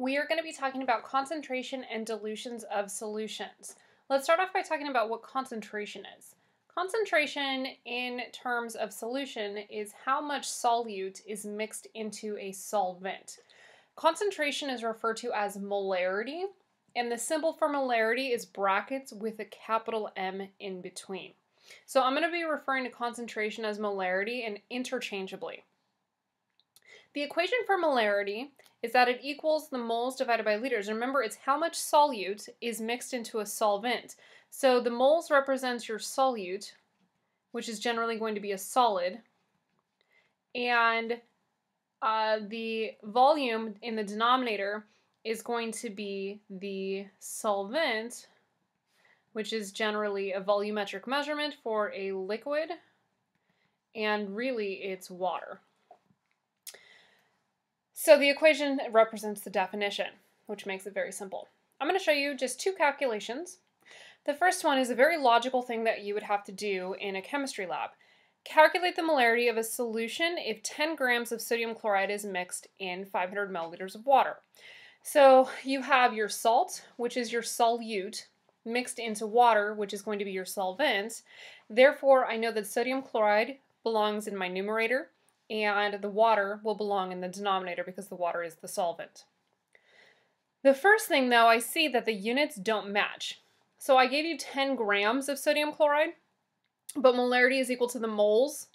We are going to be talking about concentration and dilutions of solutions. Let's start off by talking about what concentration is. Concentration in terms of solution is how much solute is mixed into a solvent. Concentration is referred to as molarity, and the symbol for molarity is brackets with a capital M in between. So I'm going to be referring to concentration as molarity and interchangeably. The equation for molarity is that it equals the moles divided by liters. Remember, it's how much solute is mixed into a solvent. So the moles represents your solute, which is generally going to be a solid, and the volume in the denominator is going to be the solvent, which is generally a volumetric measurement for a liquid, and really it's water. So the equation represents the definition, which makes it very simple. I'm going to show you just two calculations. The first one is a very logical thing that you would have to do in a chemistry lab. Calculate the molarity of a solution if 10 grams of sodium chloride is mixed in 500 milliliters of water. So you have your salt, which is your solute, mixed into water, which is going to be your solvent. Therefore, I know that sodium chloride belongs in my numerator, and the water will belong in the denominator because the water is the solvent. The first thing, though, I see that the units don't match. So I gave you 10 grams of sodium chloride, but molarity is equal to the moles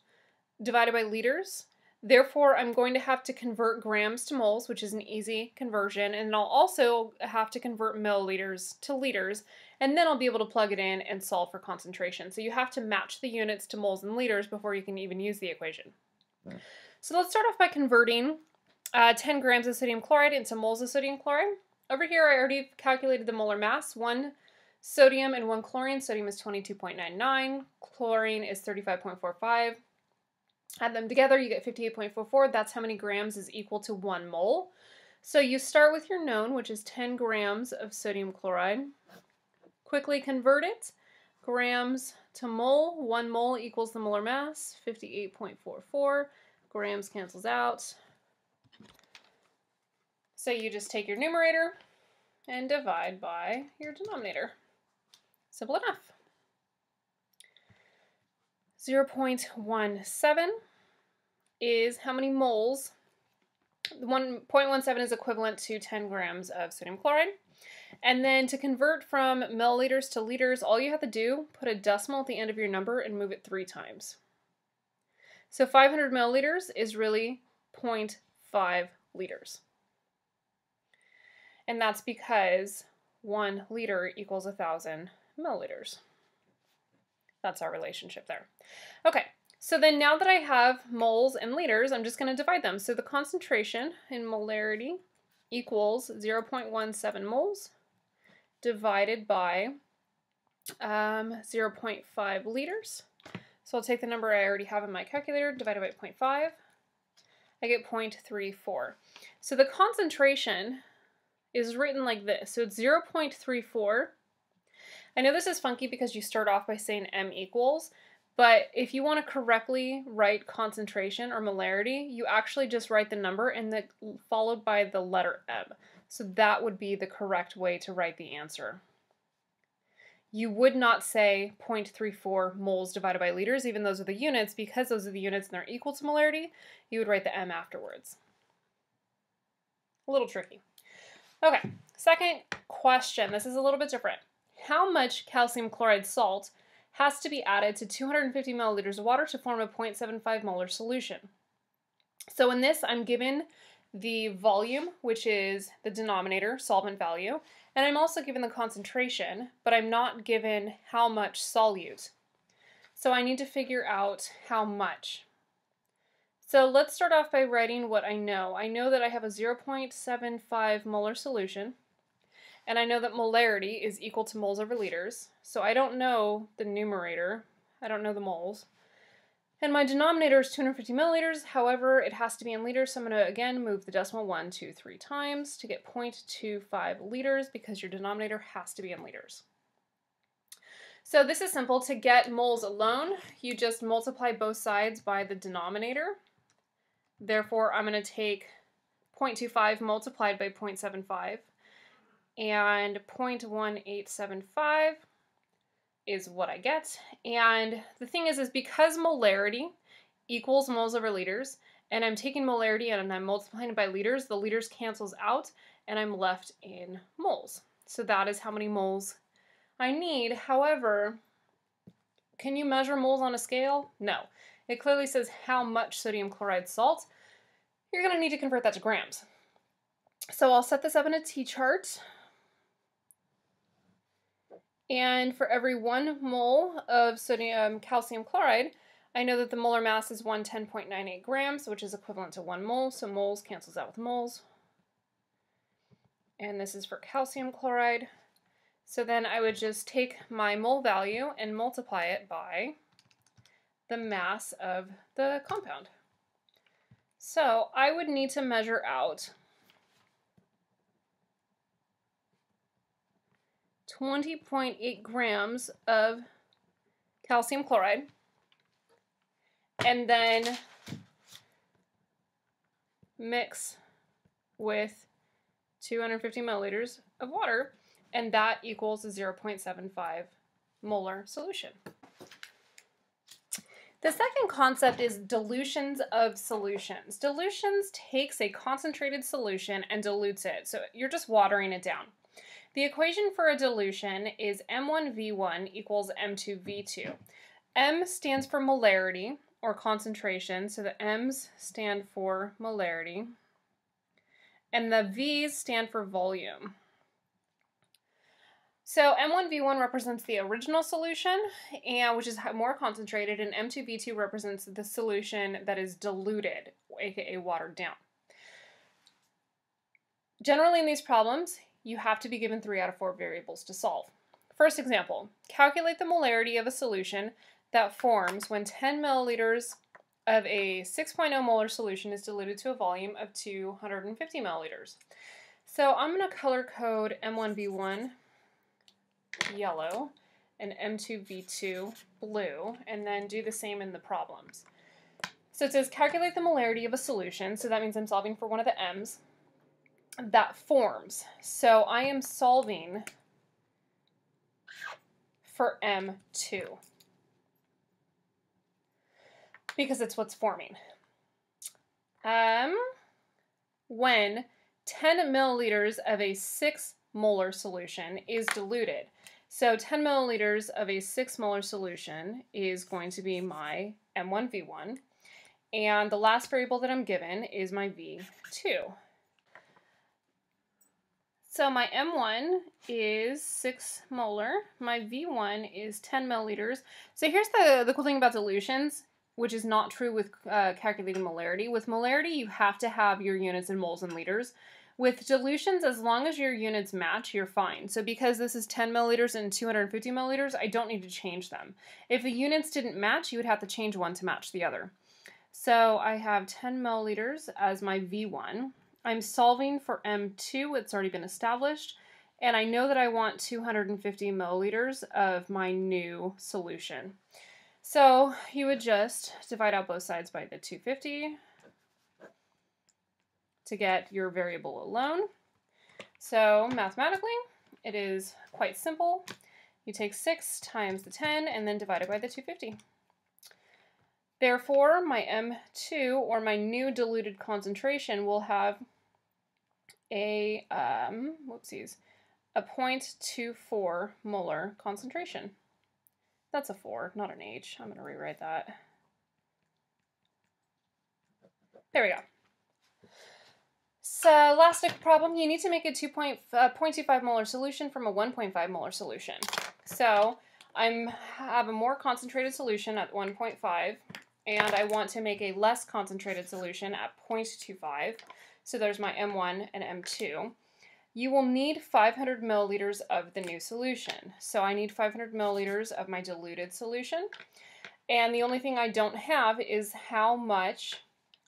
divided by liters. Therefore, I'm going to have to convert grams to moles, which is an easy conversion, and I'll also have to convert milliliters to liters, and then I'll be able to plug it in and solve for concentration. So you have to match the units to moles and liters before you can even use the equation. So let's start off by converting 10 grams of sodium chloride into moles of sodium chloride. Over here I already calculated the molar mass. 1 sodium and 1 chlorine. Sodium is 22.99, chlorine is 35.45. Add them together, you get 58.44. That's how many grams is equal to 1 mole. So you start with your known, which is 10 grams of sodium chloride. Quickly convert it. Grams to mole. 1 mole equals the molar mass, 58.44. Grams cancels out. So you just take your numerator and divide by your denominator. Simple enough. 0.17 is how many moles. 1.17 is equivalent to 10 grams of sodium chloride. And then to convert from milliliters to liters, all you have to do, put a decimal at the end of your number and move it 3 times. So 500 milliliters is really 0.5 liters. And that's because 1 liter equals 1,000 milliliters. That's our relationship there. Okay, so then now that I have moles and liters, I'm just going to divide them. So the concentration in molarity equals 0.17 moles divided by 0.5 liters. So I'll take the number I already have in my calculator, divided by 0.5. I get 0.34. So the concentration is written like this. So it's 0.34. I know this is funky because you start off by saying M equals, but if you want to correctly write concentration or molarity, you actually just write the number and then followed by the letter M. So that would be the correct way to write the answer. You would not say 0.34 moles divided by liters, even those are the units, because those are the units and they're equal to molarity. You would write the M afterwards. A little tricky. Okay, second question. This is a little bit different. How much calcium chloride salt has to be added to 250 milliliters of water to form a 0.75 molar solution? So in this, I'm given the volume, which is the denominator, solvent value, and I'm also given the concentration, but I'm not given how much solute. So I need to figure out how much. So let's start off by writing what I know. I know that I have a 0.75 molar solution, and I know that molarity is equal to moles over liters. So I don't know the numerator. I don't know the moles. And my denominator is 250 milliliters. However, it has to be in liters, so I'm going to, again, move the decimal 1, 2, 3 times to get 0.25 liters because your denominator has to be in liters. So this is simple. To get moles alone, you just multiply both sides by the denominator. Therefore, I'm going to take 0.25 multiplied by 0.75, and 0.1875 is what I get. And the thing is because molarity equals moles over liters, and I'm taking molarity and I'm multiplying it by liters, the liters cancels out, and I'm left in moles. So that is how many moles I need. However, can you measure moles on a scale? No. It clearly says how much sodium chloride salt. You're going to need to convert that to grams. So I'll set this up in a T-chart. And for every 1 mole of calcium chloride, I know that the molar mass is 110.98 grams, which is equivalent to 1 mole. So moles cancels out with moles. And this is for calcium chloride. So then I would just take my mole value and multiply it by the mass of the compound. So I would need to measure out 20.8 grams of calcium chloride, and then mix with 250 milliliters of water, and that equals a 0.75 molar solution. The second concept is dilutions of solutions. Dilutions takes a concentrated solution and dilutes it, so you're just watering it down. The equation for a dilution is M1V1 equals M2V2. M stands for molarity, or concentration, so the M's stand for molarity, and the V's stand for volume. So M1V1 represents the original solution, which is more concentrated, and M2V2 represents the solution that is diluted, aka watered down. Generally in these problems, you have to be given 3 out of 4 variables to solve. First example, calculate the molarity of a solution that forms when 10 milliliters of a 6.0 molar solution is diluted to a volume of 250 milliliters. So I'm going to color code M1V1 yellow and M2V2 blue, and then do the same in the problems. So it says calculate the molarity of a solution, so that means I'm solving for one of the M's, that forms. So I am solving for M2 because it's what's forming. When 10 milliliters of a 6 molar solution is diluted. So 10 milliliters of a 6 molar solution is going to be my M1V1, and the last variable that I'm given is my V2. So my M1 is 6 molar, my V1 is 10 milliliters. So here's the cool thing about dilutions, which is not true with calculating molarity. With molarity, you have to have your units in moles and liters. With dilutions, as long as your units match, you're fine. So because this is 10 milliliters and 250 milliliters, I don't need to change them. If the units didn't match, you would have to change one to match the other. So I have 10 milliliters as my V1. I'm solving for M2, it's already been established, and I know that I want 250 milliliters of my new solution. So you would just divide out both sides by the 250 to get your variable alone. So mathematically, it is quite simple. You take 6 times the 10 and then divide it by the 250. Therefore, my M2, or my new diluted concentration, will have a 0.24 molar concentration. That's a 4, not an H. I'm going to rewrite that. There we go. So last problem, you need to make a 0.25 molar solution from a 1.5 molar solution. So I have a more concentrated solution at 1.5, and I want to make a less concentrated solution at 0.25. So there's my M1 and M2. You will need 500 milliliters of the new solution. So I need 500 milliliters of my diluted solution. And the only thing I don't have is how much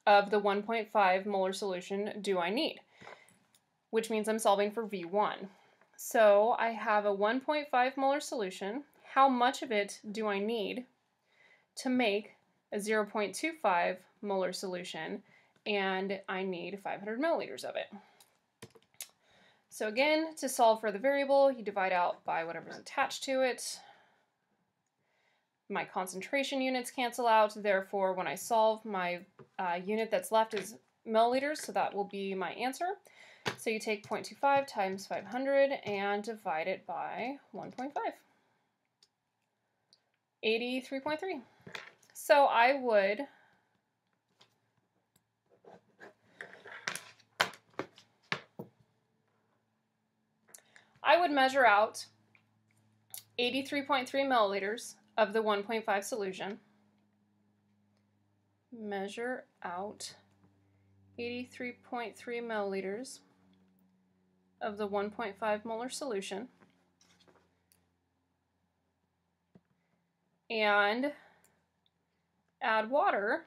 of the 1.5 molar solution do I need, which means I'm solving for V1. So I have a 1.5 molar solution. How much of it do I need to make a 0.25 molar solution? and I need 500 milliliters of it. So again, to solve for the variable, you divide out by whatever's attached to it. My concentration units cancel out, therefore when I solve, my unit that's left is milliliters, so that will be my answer. So you take 0.25 times 500 and divide it by 1.5. 83.3. So I would measure out 83.3 milliliters of the 1.5 solution. Measure out 83.3 milliliters of the 1.5 molar solution. And add water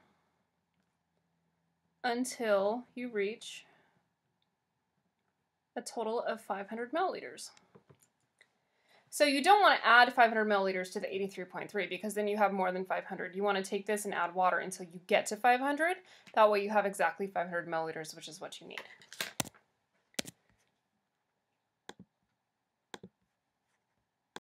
until you reach a total of 500 milliliters. So you don't want to add 500 milliliters to the 83.3 because then you have more than 500. You want to take this and add water until you get to 500. That way you have exactly 500 milliliters, which is what you need.